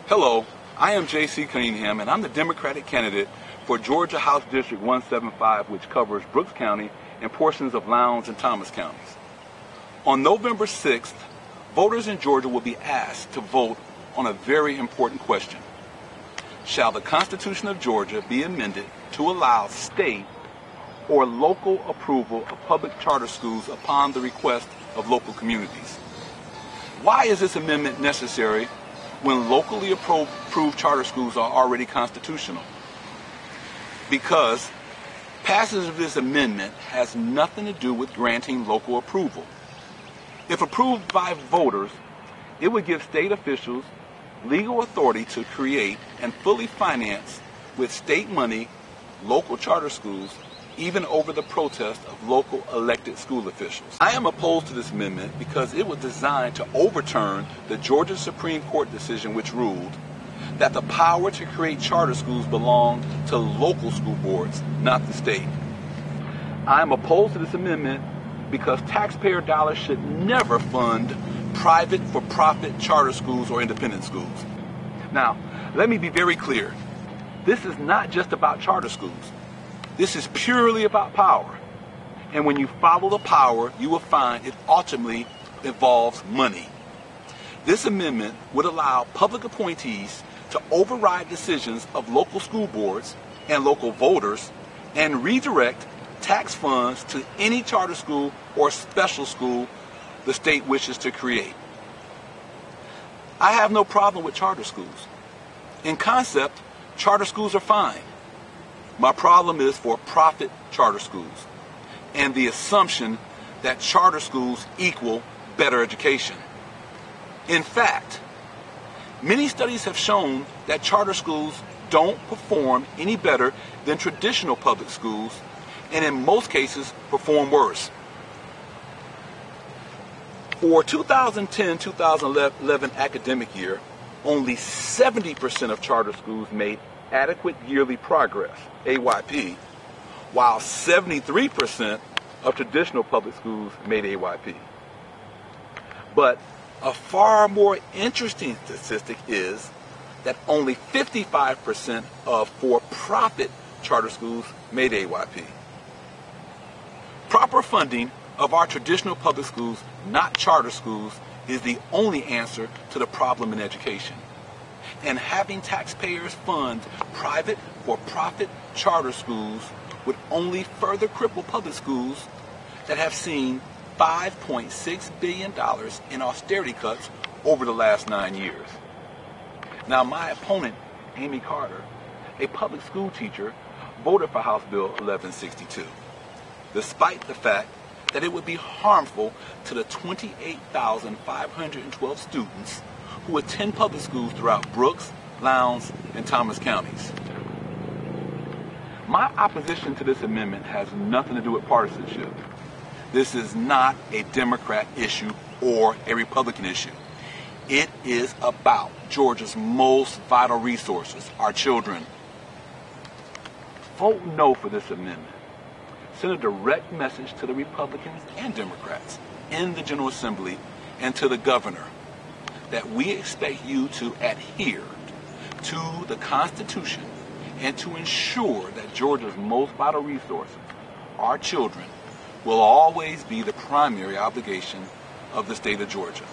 Hello, I am J.C. Cunningham, and I'm the Democratic candidate for Georgia House District 175, which covers Brooks County and portions of Lowndes and Thomas counties. On November 6th, voters in Georgia will be asked to vote on a very important question. Shall the Constitution of Georgia be amended to allow state or local approval of public charter schools upon the request of local communities? Why is this amendment necessary when locally approved charter schools are already constitutional? Because passage of this amendment has nothing to do with granting local approval. If approved by voters, it would give state officials legal authority to create and fully finance with state money local charter schools, even over the protest of local elected school officials. I am opposed to this amendment because it was designed to overturn the Georgia Supreme Court decision which ruled that the power to create charter schools belonged to local school boards, not the state. I am opposed to this amendment because taxpayer dollars should never fund private for-profit charter schools or independent schools. Now, let me be very clear. This is not just about charter schools. This is purely about power. And when you follow the power, you will find it ultimately involves money. This amendment would allow public appointees to override decisions of local school boards and local voters and redirect tax funds to any charter school or special school the state wishes to create. I have no problem with charter schools. In concept, charter schools are fine. My problem is for profit charter schools and the assumption that charter schools equal better education. In fact, many studies have shown that charter schools don't perform any better than traditional public schools, and in most cases perform worse. For 2010-2011 academic year, only 70% of charter schools made adequate yearly progress, AYP, while 73% of traditional public schools made AYP. But a far more interesting statistic is that only 55% of for-profit charter schools made AYP. Proper funding of our traditional public schools, not charter schools, is the only answer to the problem in education. And having taxpayers fund private for-profit charter schools would only further cripple public schools that have seen $5.6 billion in austerity cuts over the last 9 years. Now, my opponent, Amy Carter, a public school teacher, voted for House Bill 1162, despite the fact that it would be harmful to the 28,512 students who attend public schools throughout Brooks, Lowndes, and Thomas counties. My opposition to this amendment has nothing to do with partisanship. This is not a Democrat issue or a Republican issue. It is about Georgia's most vital resources, our children. Vote no for this amendment. Send a direct message to the Republicans and Democrats in the General Assembly and to the governor that we expect you to adhere to the Constitution and to ensure that Georgia's most vital resources, our children, will always be the primary obligation of the state of Georgia.